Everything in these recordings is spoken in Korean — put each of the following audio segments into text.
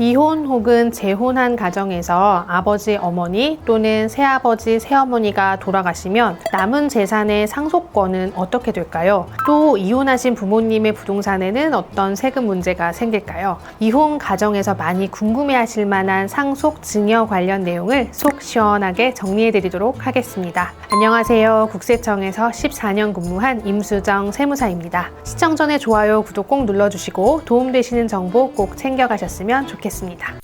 이혼 혹은 재혼한 가정에서 아버지, 어머니 또는 새아버지, 새어머니가 돌아가시면 남은 재산의 상속권은 어떻게 될까요? 또 이혼하신 부모님의 부동산에는 어떤 세금 문제가 생길까요? 이혼 가정에서 많이 궁금해하실 만한 상속 증여 관련 내용을 속 시원하게 정리해드리도록 하겠습니다. 안녕하세요. 국세청에서 14년 근무한 임수정 세무사입니다. 시청 전에 좋아요, 구독 꼭 눌러주시고 도움되시는 정보 꼭 챙겨가셨으면 좋겠습니다.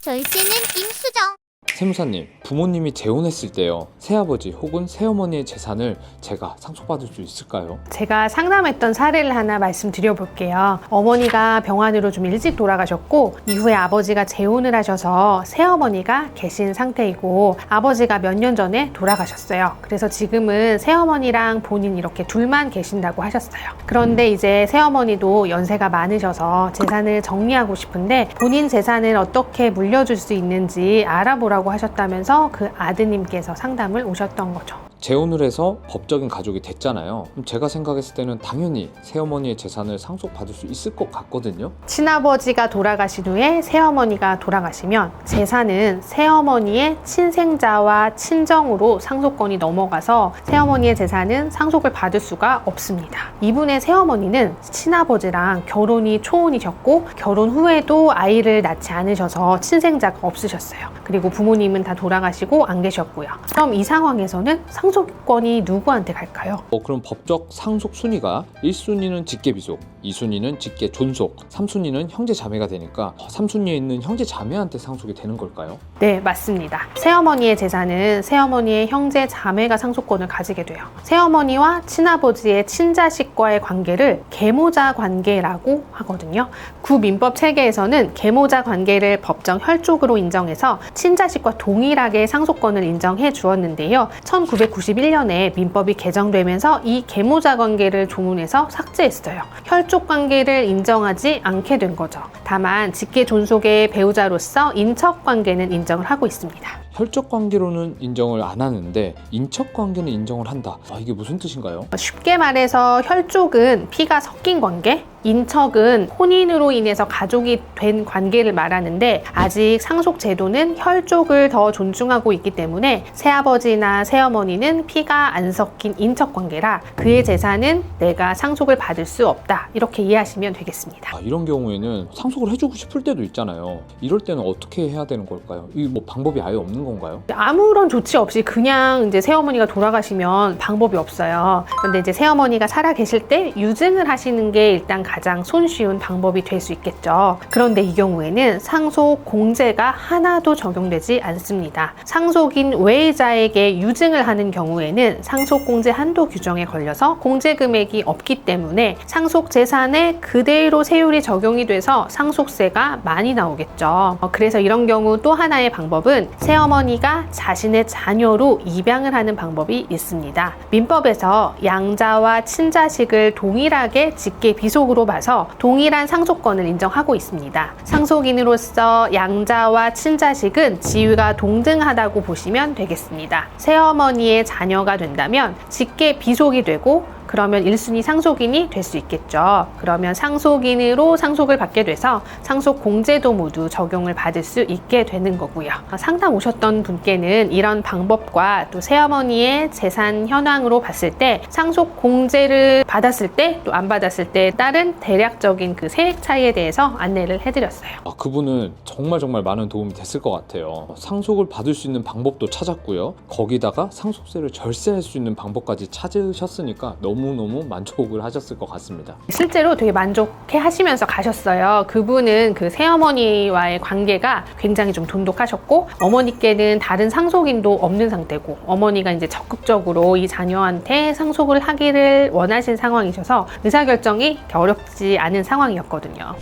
절씨는 임수정. 세무사님, 부모님이 재혼했을 때요, 새아버지 혹은 새어머니의 재산을 제가 상속받을 수 있을까요? 제가 상담했던 사례를 하나 말씀드려 볼게요. 어머니가 병환으로 좀 일찍 돌아가셨고 이후에 아버지가 재혼을 하셔서 새어머니가 계신 상태이고 아버지가 몇 년 전에 돌아가셨어요. 그래서 지금은 새어머니랑 본인 이렇게 둘만 계신다고 하셨어요. 그런데 이제 새어머니도 연세가 많으셔서 재산을 정리하고 싶은데 본인 재산을 어떻게 물려줄 수 있는지 알아보라고 하셨다면서 그 아드님께서 상담을 오셨던 거죠. 재혼을 해서 법적인 가족이 됐잖아요. 그럼 제가 생각했을 때는 당연히 새어머니의 재산을 상속받을 수 있을 것 같거든요. 친아버지가 돌아가신 후에 새어머니가 돌아가시면 재산은 새어머니의 친생자와 친정으로 상속권이 넘어가서 새어머니의 재산은 상속을 받을 수가 없습니다. 이분의 새어머니는 친아버지랑 결혼이 초혼이셨고 결혼 후에도 아이를 낳지 않으셔서 친생자가 없으셨어요. 그리고 부모님은 다 돌아가시고 안 계셨고요. 그럼 이 상황에서는 상속권이 누구한테 갈까요? 그럼 법적 상속 순위가 1순위는 직계비속, 2순위는 직계존속, 3순위는 형제자매가 되니까 3순위에 있는 형제자매한테 상속이 되는 걸까요? 네, 맞습니다. 새어머니의 재산은 새어머니의 형제자매가 상속권을 가지게 돼요. 새어머니와 친아버지의 친자식과의 관계를 계모자 관계라고 하거든요. 구민법 체계에서는 계모자 관계를 법정 혈족으로 인정해서 친자식과 동일하게 상속권을 인정해 주었는데요. 1991년에 민법이 개정되면서 이 계모자 관계를 조문해서 삭제했어요. 혈족 관계를 인정하지 않게 된 거죠. 다만 직계 존속의 배우자로서 인척 관계는 인정을 하고 있습니다. 혈족 관계로는 인정을 안 하는데 인척 관계는 인정을 한다. 이게 무슨 뜻인가요? 쉽게 말해서 혈족은 피가 섞인 관계, 인척은 혼인으로 인해서 가족이 된 관계를 말하는데 아직 상속 제도는 혈족을 더 존중하고 있기 때문에 새아버지나 새어머니는 피가 안 섞인 인척 관계라 그의 재산은 내가 상속을 받을 수 없다. 이렇게 이해하시면 되겠습니다. 이런 경우에는 상속을 해주고 싶을 때도 있잖아요. 이럴 때는 어떻게 해야 되는 걸까요? 이 방법이 아예 없는 건가요? 아무런 조치 없이 그냥 이제 새어머니가 돌아가시면 방법이 없어요. 그런데 이제 새어머니가 살아 계실 때 유증을 하시는 게 일단 가장 손쉬운 방법이 될 수 있겠죠. 그런데 이 경우에는 상속 공제가 하나도 적용되지 않습니다. 상속인 외자에게 유증을 하는 경우에는 상속 공제 한도 규정에 걸려서 공제 금액이 없기 때문에 상속 재산에 그대로 세율이 적용이 돼서 상속세가 많이 나오겠죠. 그래서 이런 경우 또 하나의 방법은 새어머니가 자신의 자녀로 입양을 하는 방법이 있습니다. 민법에서 양자와 친자식을 동일하게 직계 비속으로 봐서 동일한 상속권을 인정하고 있습니다. 상속인으로서 양자와 친자식은 지위가 동등하다고 보시면 되겠습니다. 새어머니의 자녀가 된다면 직계 비속이 되고 그러면 1순위 상속인이 될 수 있겠죠. 그러면 상속인으로 상속을 받게 돼서 상속 공제도 모두 적용을 받을 수 있게 되는 거고요. 상담 오셨던 분께는 이런 방법과 또 새어머니의 재산 현황으로 봤을 때 상속 공제를 받았을 때 또 안 받았을 때 따른 대략적인 그 세액 차이에 대해서 안내를 해드렸어요. 그분은 정말 많은 도움이 됐을 것 같아요. 상속을 받을 수 있는 방법도 찾았고요. 거기다가 상속세를 절세할 수 있는 방법까지 찾으셨으니까 너무너무 만족을 하셨을 것 같습니다. 실제로 되게 만족해 하시면서 가셨어요. 그분은 그 새어머니와의 관계가 굉장히 좀 돈독하셨고 어머니께는 다른 상속인도 없는 상태고 어머니가 이제 적극적으로 이 자녀한테 상속을 하기를 원하신 상황이셔서 의사결정이 어렵지 않은 상황이었거든요.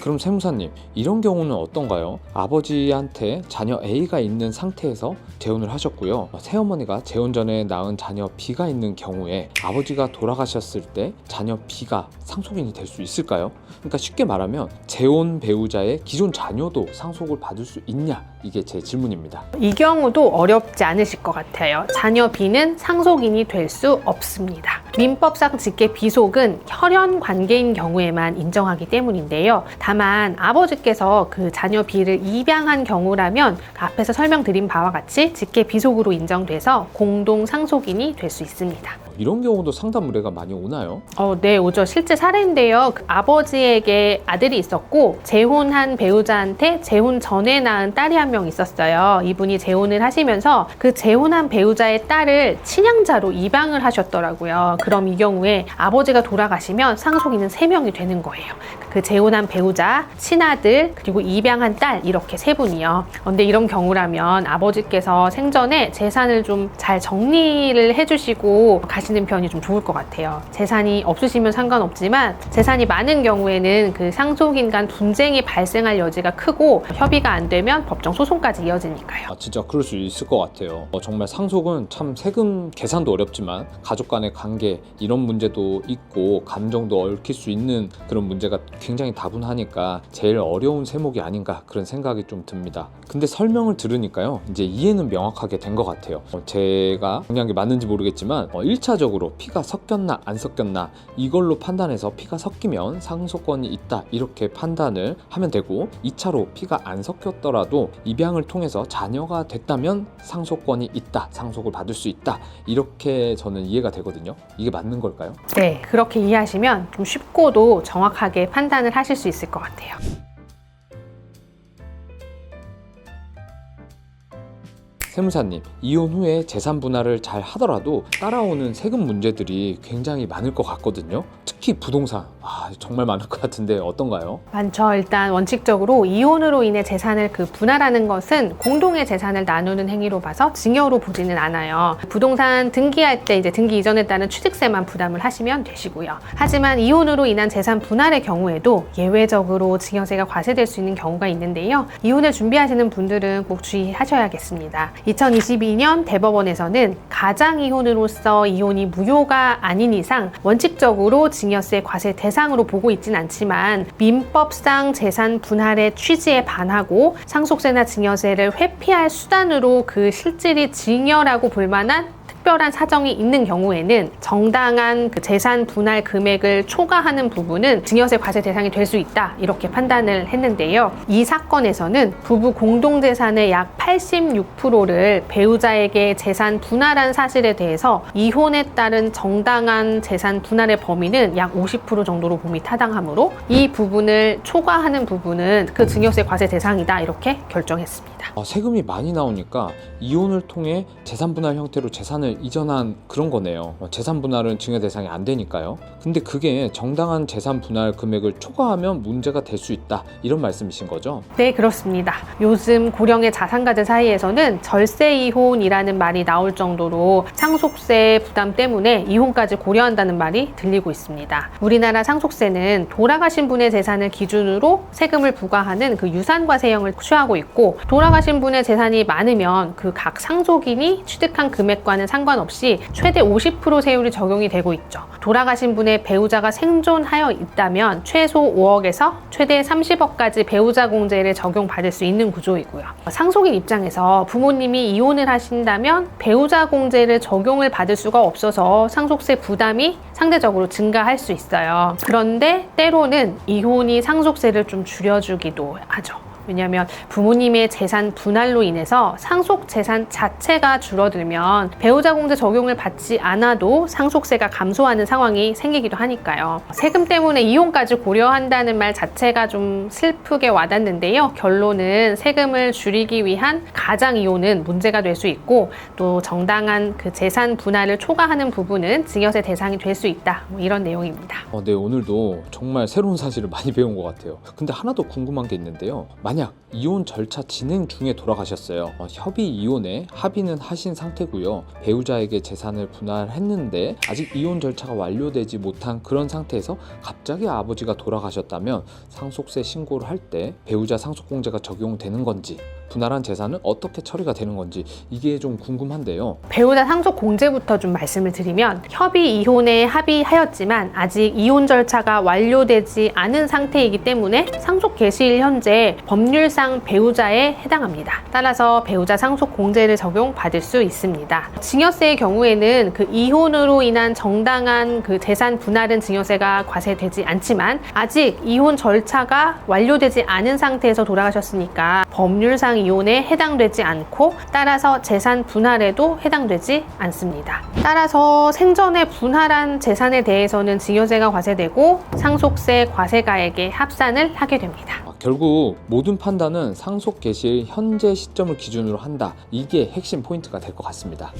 그럼 세무사님, 이런 경우는 어떤가요? 아버지한테 자녀 A가 있는 상태에서 재혼을 하셨고요. 새어머니가 재혼 전에 낳은 자녀 B가 있는 경우에 아버지가 돌아가셨을 때 자녀 B가 상속인이 될 수 있을까요? 그러니까 쉽게 말하면 재혼 배우자의 기존 자녀도 상속을 받을 수 있냐? 이게 제 질문입니다. 이 경우도 어렵지 않으실 것 같아요. 자녀 B는 상속인이 될 수 없습니다. 민법상 직계 비속은 혈연 관계인 경우에만 인정하기 때문인데요. 다만 아버지께서 그 자녀 B를 입양한 경우라면 앞에서 설명드린 바와 같이 직계 비속으로 인정돼서 공동 상속인이 될 수 있습니다. 이런 경우도 상담 의뢰가 많이 오나요? 네, 오죠. 실제 사례인데요. 그 아버지에게 아들이 있었고 재혼한 배우자한테 재혼 전에 낳은 딸이 한 명 있었어요. 이분이 재혼을 하시면서 그 재혼한 배우자의 딸을 친양자로 입양을 하셨더라고요. 그럼 이 경우에 아버지가 돌아가시면 상속인은 3명이 되는 거예요. 그 재혼한 배우자, 친아들, 그리고 입양한 딸 이렇게 3분이요. 그런데 이런 경우라면 아버지께서 생전에 재산을 좀 잘 정리를 해주시고 가시는 편이 좀 좋을 것 같아요. 재산이 없으시면 상관없지만 재산이 많은 경우에는 그 상속인 간 분쟁이 발생할 여지가 크고 협의가 안 되면 법정 소송까지 이어지니까요. 진짜 그럴 수 있을 것 같아요. 정말 상속은 참 세금 계산도 어렵지만 가족 간의 관계 이런 문제도 있고 감정도 얽힐 수 있는 그런 문제가 굉장히 다분하니까 제일 어려운 세목이 아닌가 그런 생각이 좀 듭니다. 근데 설명을 들으니까요 이제 이해는 명확하게 된 것 같아요. 제가 정리한 게 맞는지 모르겠지만 1차적으로 피가 섞였나 안 섞였나 이걸로 판단해서 피가 섞이면 상속권이 있다 이렇게 판단을 하면 되고 2차로 피가 안 섞였더라도 입양을 통해서 자녀가 됐다면 상속권이 있다, 상속을 받을 수 있다 이렇게 저는 이해가 되거든요. 이게 맞는 걸까요? 네, 그렇게 이해하시면 좀 쉽고도 정확하게 판단을 하실 수 있을 것 같아요. 세무사님, 이혼 후에 재산 분할을 잘 하더라도 따라오는 세금 문제들이 굉장히 많을 것 같거든요. 특히 부동산, 정말 많을 것 같은데 어떤가요? 많죠. 일단 원칙적으로 이혼으로 인해 재산을 분할하는 것은 공동의 재산을 나누는 행위로 봐서 증여로 보지는 않아요. 부동산 등기할 때 이제 등기 이전에 따른 취득세만 부담을 하시면 되시고요. 하지만 이혼으로 인한 재산 분할의 경우에도 예외적으로 증여세가 과세될 수 있는 경우가 있는데요. 이혼을 준비하시는 분들은 꼭 주의하셔야겠습니다. 2022년 대법원에서는 가장이혼으로서 이혼이 무효가 아닌 이상 원칙적으로 증여세 과세 대상으로 보고 있진 않지만 민법상 재산 분할의 취지에 반하고 상속세나 증여세를 회피할 수단으로 그 실질이 증여라고 볼 만한 특별한 사정이 있는 경우에는 정당한 그 재산 분할 금액을 초과하는 부분은 증여세 과세 대상이 될 수 있다 이렇게 판단을 했는데요. 이 사건에서는 부부 공동재산의 약 86%를 배우자에게 재산 분할한 사실에 대해서 이혼에 따른 정당한 재산 분할의 범위는 약 50% 정도로 봄이 타당하므로 이 부분을 초과하는 부분은 그 증여세 과세 대상이다 이렇게 결정했습니다. 세금이 많이 나오니까 이혼을 통해 재산 분할 형태로 재산을 이전한 그런 거네요. 재산 분할은 증여 대상이 안 되니까요. 근데 그게 정당한 재산 분할 금액을 초과하면 문제가 될 수 있다 이런 말씀이신 거죠? 네, 그렇습니다. 요즘 고령의 자산가들 사이에서는 절세 이혼이라는 말이 나올 정도로 상속세 부담 때문에 이혼까지 고려한다는 말이 들리고 있습니다. 우리나라 상속세는 돌아가신 분의 재산을 기준으로 세금을 부과하는 그 유산과세형을 취하고 있고 돌아가신 분의 재산이 많으면 그 각 상속인이 취득한 금액과는 상관없이 최대 50% 세율이 적용이 되고 있죠. 돌아가신 분의 배우자가 생존하여 있다면 최소 5억에서 최대 30억까지 배우자 공제를 적용받을 수 있는 구조이고요. 상속인 입장에서 부모님이 이혼을 하신다면 배우자 공제를 적용을 받을 수가 없어서 상속세 부담이 상대적으로 증가할 수 있어요. 그런데 때로는 이혼이 상속세를 좀 줄여주기도 하죠. 왜냐하면 부모님의 재산 분할로 인해서 상속 재산 자체가 줄어들면 배우자 공제 적용을 받지 않아도 상속세가 감소하는 상황이 생기기도 하니까요. 세금 때문에 이혼까지 고려한다는 말 자체가 좀 슬프게 와닿는데요. 결론은 세금을 줄이기 위한 가장 이혼은 문제가 될 수 있고 또 정당한 그 재산 분할을 초과하는 부분은 증여세 대상이 될 수 있다. 이런 내용입니다. 네, 오늘도 정말 새로운 사실을 많이 배운 것 같아요. 근데 하나 더 궁금한 게 있는데요. 만약 이혼 절차 진행 중에 돌아가셨어요. 협의 이혼에 합의는 하신 상태고요. 배우자에게 재산을 분할했는데 아직 이혼 절차가 완료되지 못한 그런 상태에서 갑자기 아버지가 돌아가셨다면 상속세 신고를 할 때 배우자 상속공제가 적용되는 건지 분할한 재산은 어떻게 처리가 되는 건지 이게 좀 궁금한데요. 배우자 상속 공제부터 좀 말씀을 드리면 협의 이혼에 합의하였지만 아직 이혼 절차가 완료되지 않은 상태이기 때문에 상속 개시일 현재 법률상 배우자에 해당합니다. 따라서 배우자 상속 공제를 적용받을 수 있습니다. 증여세의 경우에는 그 이혼으로 인한 정당한 그 재산 분할은 증여세가 과세되지 않지만 아직 이혼 절차가 완료되지 않은 상태에서 돌아가셨으니까 법률상 이혼에 해당되지 않고 따라서 재산 분할에도 해당되지 않습니다. 따라서 생전에 분할한 재산에 대해서는 증여세가 과세되고 상속세 과세가액에 합산을 하게 됩니다. 결국 모든 판단은 상속 개시일 현재 시점을 기준으로 한다. 이게 핵심 포인트가 될 것 같습니다.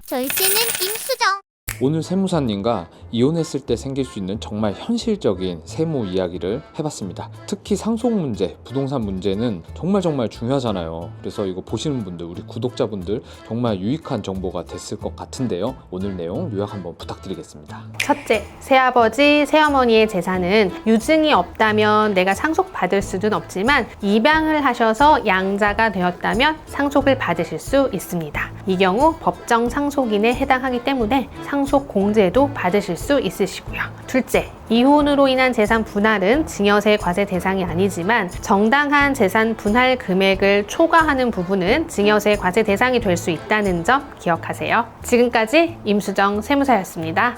절제는 임수정. 오늘 세무사님과 이혼했을 때 생길 수 있는 정말 현실적인 세무 이야기를 해봤습니다. 특히 상속 문제, 부동산 문제는 정말 중요하잖아요. 그래서 이거 보시는 분들, 우리 구독자분들 정말 유익한 정보가 됐을 것 같은데요. 오늘 내용 요약 한번 부탁드리겠습니다. 첫째, 새아버지, 새어머니의 재산은 유증이 없다면 내가 상속받을 수는 없지만 입양을 하셔서 양자가 되었다면 상속을 받으실 수 있습니다. 이 경우 법정 상속인에 해당하기 때문에 상속 공제도 받으실 수 있으시고요. 둘째, 이혼으로 인한 재산 분할은 증여세 과세 대상이 아니지만 정당한 재산 분할 금액을 초과하는 부분은 증여세 과세 대상이 될 수 있다는 점 기억하세요. 지금까지 임수정 세무사였습니다.